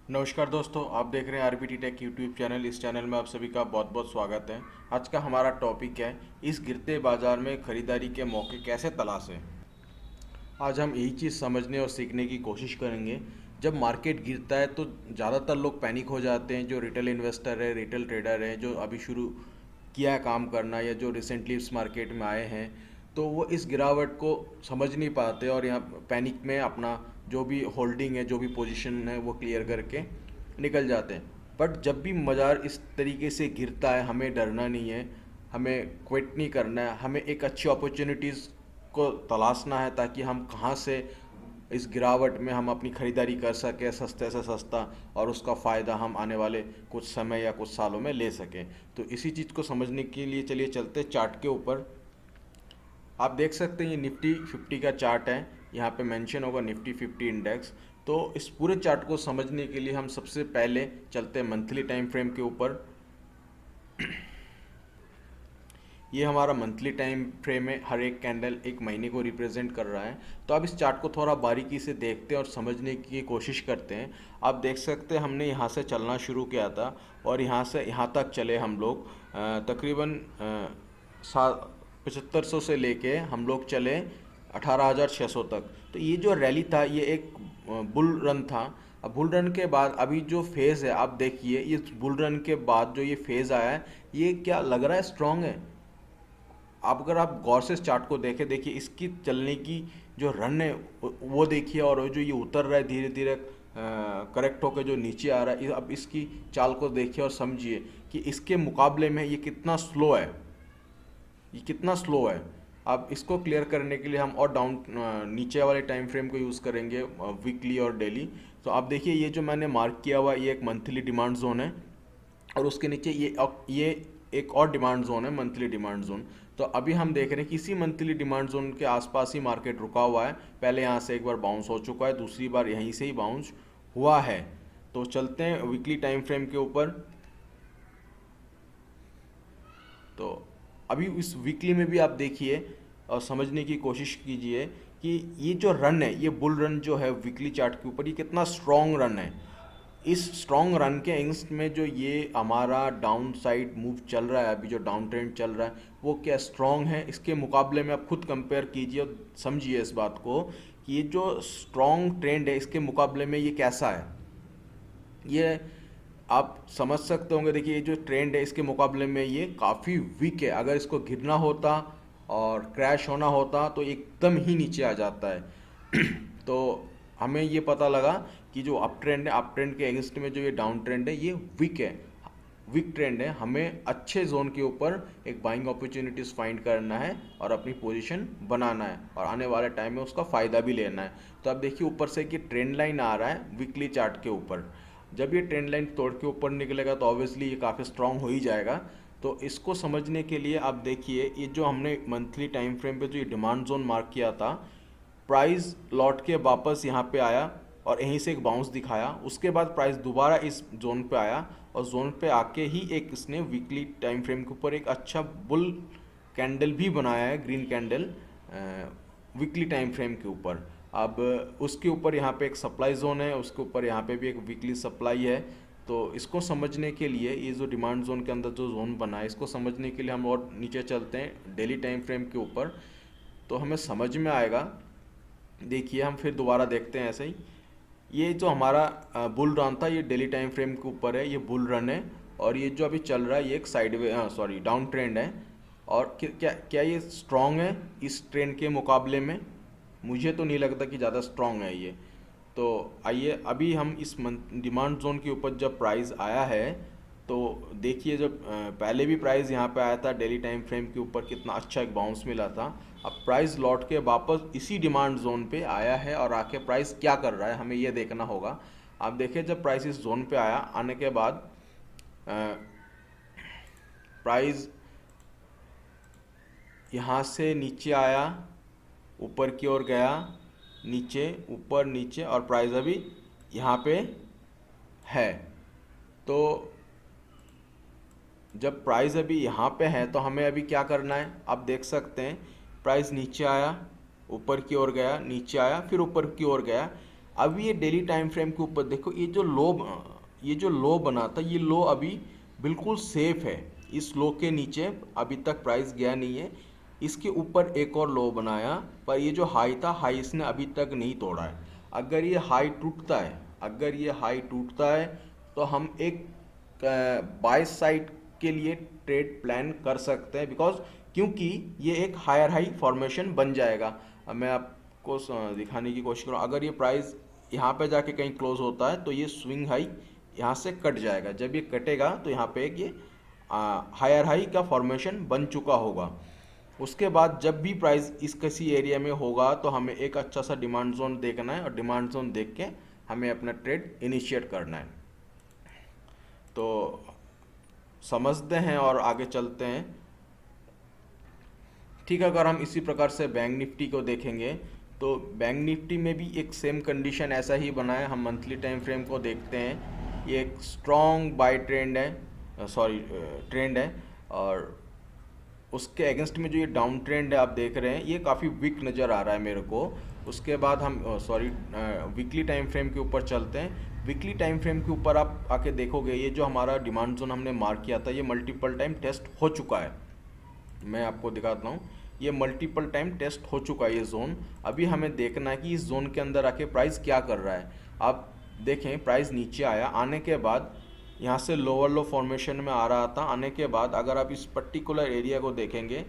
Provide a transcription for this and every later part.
नमस्कार दोस्तों, आप देख रहे हैं आरबीटी टेक यूट्यूब चैनल। इस चैनल में आप सभी का बहुत बहुत स्वागत है। आज का हमारा टॉपिक है इस गिरते बाजार में खरीदारी के मौके कैसे तलाशें। आज हम यही चीज़ समझने और सीखने की कोशिश करेंगे। जब मार्केट गिरता है तो ज़्यादातर लोग पैनिक हो जाते हैं। जो रिटेल इन्वेस्टर है, रिटेल ट्रेडर है, जो अभी शुरू किया है काम करना या जो रिसेंटली इस मार्केट में आए हैं, तो वो इस गिरावट को समझ नहीं पाते और यहाँ पैनिक में अपना जो भी होल्डिंग है, जो भी पोजीशन है, वो क्लियर करके निकल जाते हैं। बट जब भी बाजार इस तरीके से गिरता है, हमें डरना नहीं है, हमें क्विट नहीं करना है, हमें एक अच्छी अपॉर्चुनिटीज़ को तलाशना है ताकि हम कहाँ से इस गिरावट में हम अपनी ख़रीदारी कर सकें सस्ते से सस्ता, और उसका फ़ायदा हम आने वाले कुछ समय या कुछ सालों में ले सकें। तो इसी चीज़ को समझने के लिए चलिए चलते चार्ट के ऊपर। आप देख सकते हैं ये निफ्टी 50 का चार्ट है। यहाँ पे मेंशन होगा निफ्टी 50 इंडेक्स। तो इस पूरे चार्ट को समझने के लिए हम सबसे पहले चलते हैं मंथली टाइम फ्रेम के ऊपर। ये हमारा मंथली टाइम फ्रेम है। हर एक कैंडल एक महीने को रिप्रेजेंट कर रहा है। तो आप इस चार्ट को थोड़ा बारीकी से देखते हैं और समझने की कोशिश करते हैं। आप देख सकते हैं हमने यहाँ से चलना शुरू किया था और यहाँ से यहाँ तक चले हम लोग तकरीबन 7500 से लेके हम लोग चले 18,600 तक। तो ये जो रैली था ये एक बुल रन था। अब बुल रन के बाद अभी जो फेज़ है आप देखिए, ये बुल रन के बाद जो ये फेज़ आया है ये क्या लग रहा है, स्ट्रांग है। आप अगर आप गौर से इस चार्ट को देखें, देखिए इसकी चलने की जो रन है वो देखिए, और जो ये उतर रहा है धीरे धीरे करेक्ट होकर जो नीचे आ रहा है, अब इसकी चाल को देखिए और समझिए कि इसके मुकाबले में ये कितना स्लो है, ये कितना स्लो है। अब इसको क्लियर करने के लिए हम और डाउन नीचे वाले टाइम फ्रेम को यूज़ करेंगे, वीकली और डेली। तो आप देखिए ये जो मैंने मार्क किया हुआ ये एक मंथली डिमांड जोन है, और उसके नीचे ये एक और डिमांड जोन है, मंथली डिमांड जोन। तो अभी हम देख रहे हैं कि इसी मंथली डिमांड जोन के आसपास ही मार्केट रुका हुआ है। पहले यहाँ से एक बार बाउंस हो चुका है, दूसरी बार यहीं से ही बाउंस हुआ है। तो चलते हैं वीकली टाइम फ्रेम के ऊपर। तो अभी इस वीकली में भी आप देखिए और समझने की कोशिश कीजिए कि ये जो रन है, ये बुल रन जो है वीकली चार्ट के ऊपर, ये कितना स्ट्रॉन्ग रन है। इस स्ट्रॉन्ग रन के अगेंस्ट में जो ये हमारा डाउन साइड मूव चल रहा है, अभी जो डाउन ट्रेंड चल रहा है, वो क्या स्ट्रॉन्ग है। इसके मुकाबले में आप खुद कंपेयर कीजिए और समझिए इस बात को कि ये जो स्ट्रॉन्ग ट्रेंड है इसके मुकाबले में ये कैसा है। ये आप समझ सकते होंगे। देखिए ये जो ट्रेंड है इसके मुकाबले में ये काफ़ी वीक है। अगर इसको गिरना होता और क्रैश होना होता तो एकदम ही नीचे आ जाता है। तो हमें ये पता लगा कि जो अप ट्रेंड है, अप ट्रेंड के अगेंस्ट में जो ये डाउन ट्रेंड है ये वीक है, वीक ट्रेंड है। हमें अच्छे जोन के ऊपर एक बाइंग अपॉर्चुनिटीज़ फाइंड करना है और अपनी पोजीशन बनाना है और आने वाले टाइम में उसका फ़ायदा भी लेना है। तो अब देखिए ऊपर से कि ट्रेंड लाइन आ रहा है वीकली चार्ट के ऊपर। जब ये ट्रेंड लाइन तोड़ के ऊपर निकलेगा तो ऑब्वियसली ये काफ़ी स्ट्रांग हो ही जाएगा। तो इसको समझने के लिए आप देखिए ये जो हमने मंथली टाइम फ्रेम पे जो ये डिमांड जोन मार्क किया था, प्राइस लौट के वापस यहाँ पे आया और यहीं से एक बाउंस दिखाया। उसके बाद प्राइस दोबारा इस जोन पे आया और जोन पे आके ही एक इसने वीकली टाइम फ्रेम के ऊपर एक अच्छा बुल कैंडल भी बनाया है, green candle, weekly time frame के ऊपर। अब उसके ऊपर यहाँ पे एक सप्लाई जोन है, उसके ऊपर यहाँ पे भी एक वीकली सप्लाई है। तो इसको समझने के लिए ये जो डिमांड जोन के अंदर जो जोन बना है, इसको समझने के लिए हम और नीचे चलते हैं डेली टाइम फ्रेम के ऊपर, तो हमें समझ में आएगा। देखिए हम फिर दोबारा देखते हैं ऐसे ही। ये जो हमारा बुल रन था ये डेली टाइम फ्रेम के ऊपर है, ये बुल रन है। और ये जो अभी चल रहा है ये एक सॉरी डाउन ट्रेंड है। और क्या क्या ये स्ट्रांग है इस ट्रेंड के मुकाबले में? मुझे तो नहीं लगता कि ज़्यादा स्ट्रांग है ये। तो आइए अभी हम इस डिमांड जोन के ऊपर जब प्राइस आया है तो देखिए, जब पहले भी प्राइस यहाँ पे आया था डेली टाइम फ्रेम के ऊपर, कितना अच्छा एक बाउंस मिला था। अब प्राइस लौट के वापस इसी डिमांड जोन पे आया है और आके प्राइस क्या कर रहा है हमें ये देखना होगा। आप देखिए जब प्राइस इस जोन पे आया, आने के बाद प्राइस यहाँ से नीचे आया, ऊपर की ओर गया, नीचे, ऊपर, नीचे, और प्राइस अभी यहाँ पे है। तो जब प्राइस अभी यहाँ पे है तो हमें अभी क्या करना है, आप देख सकते हैं प्राइस नीचे आया, ऊपर की ओर गया, नीचे आया, फिर ऊपर की ओर गया। अब ये डेली टाइम फ्रेम के ऊपर देखो, ये जो लो बना था, ये लो अभी बिल्कुल सेफ है। इस लो के नीचे अभी तक प्राइस गया नहीं है। इसके ऊपर एक और लो बनाया, पर ये जो हाई था, हाई इसने अभी तक नहीं तोड़ा है। अगर ये हाई टूटता है, अगर ये हाई टूटता है तो हम एक बाय साइड के लिए ट्रेड प्लान कर सकते हैं, बिकॉज क्योंकि ये एक हायर हाई फॉर्मेशन बन जाएगा। अब मैं आपको दिखाने की कोशिश करूँ, अगर ये प्राइस यहाँ पे जाके कहीं क्लोज होता है तो ये स्विंग हाई यहाँ से कट जाएगा। जब ये कटेगा तो यहाँ पे एक ये हायर हाई का फॉर्मेशन बन चुका होगा। उसके बाद जब भी प्राइस इस किसी एरिया में होगा तो हमें एक अच्छा सा डिमांड जोन देखना है, और डिमांड जोन देख के हमें अपना ट्रेड इनिशिएट करना है। तो समझते हैं और आगे चलते हैं। ठीक है, अगर हम इसी प्रकार से बैंक निफ्टी को देखेंगे तो बैंक निफ्टी में भी एक सेम कंडीशन ऐसा ही बना है। हम मंथली टाइम फ्रेम को देखते हैं, ये एक स्ट्रॉन्ग बाय ट्रेंड है, ट्रेंड है, और उसके अगेंस्ट में जो ये डाउन ट्रेंड है आप देख रहे हैं, ये काफ़ी वीक नज़र आ रहा है मेरे को। उसके बाद हम वीकली टाइम फ्रेम के ऊपर चलते हैं। वीकली टाइम फ्रेम के ऊपर आप आके देखोगे, ये जो हमारा डिमांड जोन हमने मार्क किया था, ये मल्टीपल टाइम टेस्ट हो चुका है। मैं आपको दिखाता हूँ, ये मल्टीपल टाइम टेस्ट हो चुका है ये जोन। अभी हमें देखना है कि इस जोन के अंदर आके प्राइस क्या कर रहा है। आप देखें, प्राइस नीचे आया, आने के बाद यहाँ से लोअर लो फॉर्मेशन में आ रहा था। आने के बाद अगर आप इस पर्टिकुलर एरिया को देखेंगे,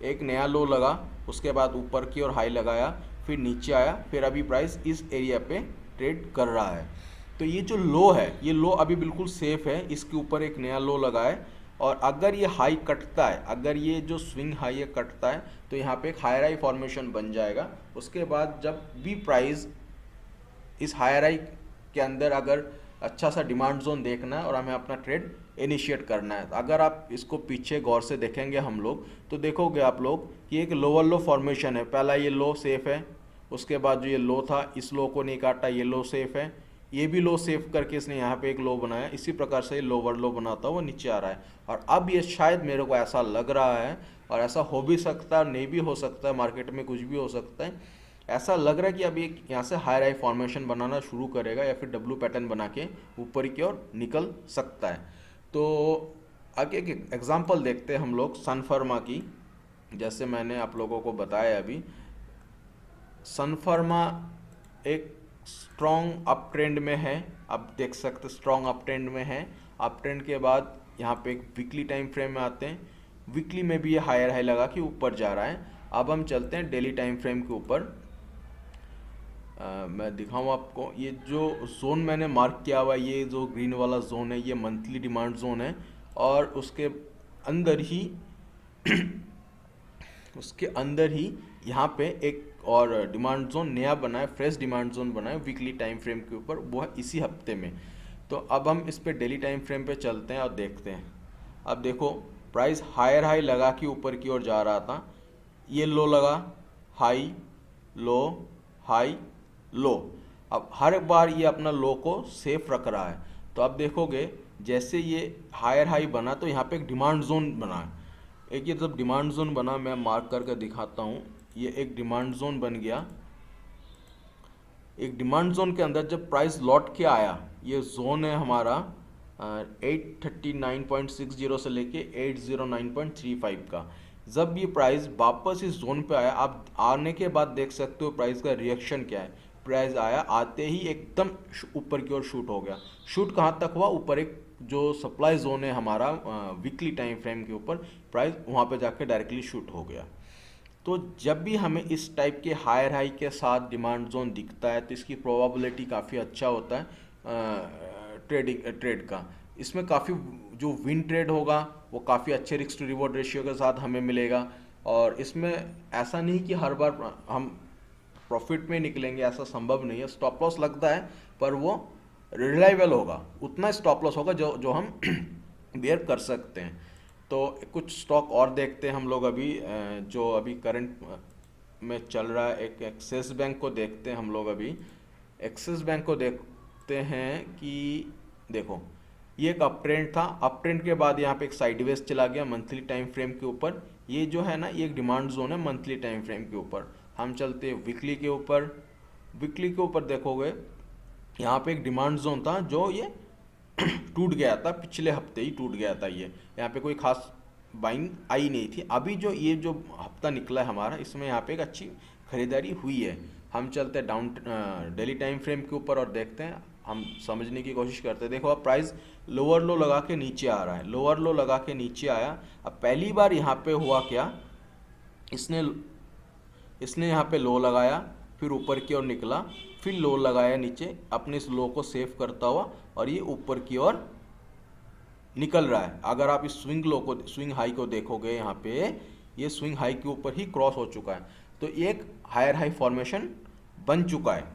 एक नया लो लगा, उसके बाद ऊपर की ओर हाई लगाया, फिर नीचे आया, फिर अभी प्राइस इस एरिया पे ट्रेड कर रहा है। तो ये जो लो है, ये लो अभी बिल्कुल सेफ है। इसके ऊपर एक नया लो लगा है, और अगर ये हाई कटता है, अगर ये जो स्विंग हाई है कटता है, तो यहाँ पे एक हायर हाई फॉर्मेशन बन जाएगा। उसके बाद जब भी प्राइस इस हायर हाई के अंदर, अगर अच्छा सा डिमांड जोन देखना है और हमें अपना ट्रेड इनिशिएट करना है, तो अगर आप इसको पीछे गौर से देखेंगे हम लोग, तो देखोगे आप लोग कि एक लोअर लो फॉर्मेशन है। पहला ये लो सेफ है, उसके बाद जो ये लो था, इस लो को नहीं काटा, ये लो सेफ है, ये भी लो सेफ करके इसने यहाँ पे एक लो बनाया। इसी प्रकार से लोअर लो बनाता हुआ नीचे आ रहा है। और अब ये शायद मेरे को ऐसा लग रहा है, और ऐसा हो भी सकता है, नहीं भी हो सकता है, मार्केट में कुछ भी हो सकता है, ऐसा लग रहा है कि अभी एक यहाँ से हायर हाई फॉर्मेशन बनाना शुरू करेगा, या फिर डब्ल्यू पैटर्न बना के ऊपर की ओर निकल सकता है। तो आगे एक एग्जांपल देखते हैं हम लोग सन फार्मा की। जैसे मैंने आप लोगों को बताया अभी, सन फार्मा एक स्ट्रॉन्ग अप ट्रेंड में है। आप देख सकते स्ट्रॉन्ग अप ट्रेंड में है। अप ट्रेंड के बाद यहाँ पे एक वीकली टाइम फ्रेम में आते हैं। वीकली में भी ये हायर हाई लगा के ऊपर जा रहा है। अब हम चलते हैं डेली टाइम फ्रेम के ऊपर। मैं दिखाऊं आपको, ये जो जोन मैंने मार्क किया हुआ है, ये जो ग्रीन वाला जोन है, ये मंथली डिमांड जोन है, और उसके अंदर ही उसके अंदर ही यहाँ पे एक और डिमांड जोन नया बना है, फ्रेश डिमांड जोन बना है वीकली टाइम फ्रेम के ऊपर, वो है इसी हफ्ते में। तो अब हम इस पे डेली टाइम फ्रेम पे चलते हैं और देखते हैं। अब देखो, प्राइस हायर हाई लगा के ऊपर की ओर जा रहा था, ये लो लगा, हाई लो, हाई लो। अब हर एक बार ये अपना लो को सेफ रख रहा है। तो अब देखोगे, जैसे ये हायर हाई बना तो यहाँ पे एक डिमांड जोन बना है। एक ये जब डिमांड जोन बना, मैं मार्क करके दिखाता हूँ, ये एक डिमांड जोन बन गया। एक डिमांड जोन के अंदर जब प्राइस लौट के आया, ये जोन है हमारा 839.60 से लेके 809.35 का। जब ये प्राइस वापस इस जोन पे आया, आप आने के बाद देख सकते हो प्राइस का रिएक्शन क्या है। प्राइस आया, आते ही एकदम ऊपर की ओर शूट हो गया। शूट कहाँ तक हुआ? ऊपर एक जो सप्लाई जोन है हमारा वीकली टाइम फ्रेम के ऊपर, प्राइस वहाँ पे जाके डायरेक्टली शूट हो गया। तो जब भी हमें इस टाइप के हायर हाई के साथ डिमांड जोन दिखता है, तो इसकी प्रोबेबिलिटी काफ़ी अच्छा होता है ट्रेड का। इसमें काफ़ी जो विन ट्रेड होगा वो काफ़ी अच्छे रिस्क टू रिवॉर्ड रेशियो के साथ हमें मिलेगा। और इसमें ऐसा नहीं कि हर बार हम प्रॉफिट में निकलेंगे, ऐसा संभव नहीं है। स्टॉप लॉस लगता है, पर वो रिलायबल होगा, उतना स्टॉप लॉस होगा जो हम बेयर कर सकते हैं। तो कुछ स्टॉक और देखते हैं हम लोग अभी, जो अभी करंट में चल रहा है। एक एक्सिस बैंक को देखते हैं हम लोग अभी। एक्सिस बैंक को देखते हैं कि देखो, ये एक अप ट्रेंड था, अप ट्रेंड के बाद यहाँ पे एक साइडवेज चला गया मंथली टाइम फ्रेम के ऊपर। ये जो है ना, ये एक डिमांड जोन है मंथली टाइम फ्रेम के ऊपर। हम चलते हैं वीकली के ऊपर। वीकली के ऊपर देखोगे यहाँ पे एक डिमांड जोन था जो ये टूट गया था, पिछले हफ्ते ही टूट गया था। ये यहाँ पे कोई खास बाइंग आई नहीं थी। अभी जो ये जो हफ्ता निकला है हमारा, इसमें यहाँ पे एक अच्छी खरीदारी हुई है। हम चलते हैं डाउन डेली टाइम फ्रेम के ऊपर और देखते हैं, हम समझने की कोशिश करते हैं। देखो अब प्राइस लोअर लो लगा के नीचे आ रहा है, लोअर लो लगा के नीचे आया। अब पहली बार यहाँ पे हुआ क्या, इसने इसने यहाँ पे लो लगाया, फिर ऊपर की ओर निकला, फिर लो लगाया नीचे, अपने इस लो को सेव करता हुआ, और ये ऊपर की ओर निकल रहा है। अगर आप इस स्विंग लो को, स्विंग हाई को देखोगे, यहाँ पे ये स्विंग हाई के ऊपर ही क्रॉस हो चुका है, तो एक हायर हाई फॉर्मेशन बन चुका है।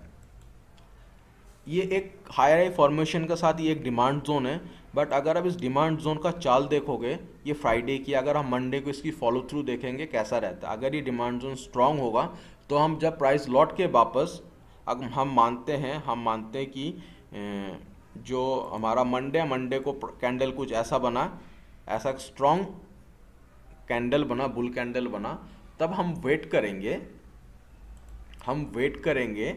ये एक हायर हाई फॉर्मेशन के साथ ये एक डिमांड जोन है। बट अगर आप इस डिमांड जोन का चाल देखोगे, ये फ्राइडे की, अगर हम मंडे को इसकी फॉलो थ्रू देखेंगे कैसा रहता है। अगर ये डिमांड जोन स्ट्रांग होगा तो हम जब प्राइस लौट के वापस, अगर हम मानते हैं कि जो हमारा मंडे को कैंडल कुछ ऐसा बना, ऐसा स्ट्रांग कैंडल बना, बुल कैंडल बना, तब हम वेट करेंगे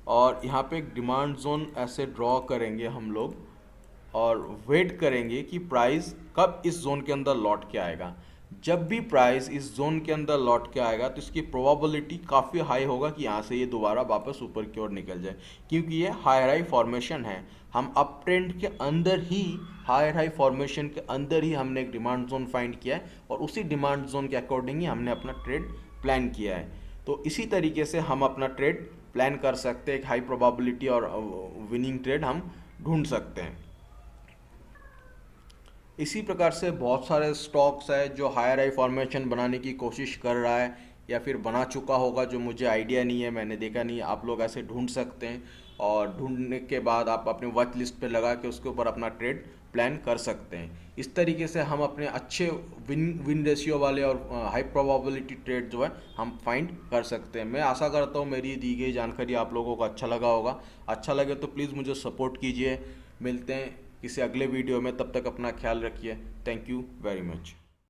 और यहाँ पे एक डिमांड जोन ऐसे ड्रॉ करेंगे हम लोग, और वेट करेंगे कि प्राइस कब इस जोन के अंदर लौट के आएगा। जब भी प्राइस इस जोन के अंदर लौट के आएगा तो इसकी प्रोबेबिलिटी काफ़ी हाई होगा कि यहाँ से ये दोबारा वापस ऊपर की ओर निकल जाए, क्योंकि ये हायर हाई फॉर्मेशन है। हम अप ट्रेंड के अंदर ही, हायर हाई फॉर्मेशन के अंदर ही हमने एक डिमांड जोन फाइंड किया है, और उसी डिमांड जोन के अकॉर्डिंग ही हमने अपना ट्रेड प्लान किया है। तो इसी तरीके से हम अपना ट्रेड प्लान कर सकते हैं, एक हाई प्रोबेबिलिटी और विनिंग ट्रेड हम ढूंढ सकते हैं। इसी प्रकार से बहुत सारे स्टॉक्स है जो हायर हाई फॉर्मेशन बनाने की कोशिश कर रहा है, या फिर बना चुका होगा, जो मुझे आइडिया नहीं है, मैंने देखा नहीं है। आप लोग ऐसे ढूंढ सकते हैं, और ढूंढने के बाद आप अपने वॉच लिस्ट पे लगा के उसके ऊपर अपना ट्रेड प्लान कर सकते हैं। इस तरीके से हम अपने अच्छे विन रेशियो वाले और हाई प्रोबेबिलिटी ट्रेड जो है हम फाइंड कर सकते हैं। मैं आशा करता हूँ मेरी दी गई जानकारी आप लोगों को अच्छा लगा होगा। अच्छा लगे तो प्लीज़ मुझे सपोर्ट कीजिए। मिलते हैं किसी अगले वीडियो में, तब तक अपना ख्याल रखिए। Thank you very much.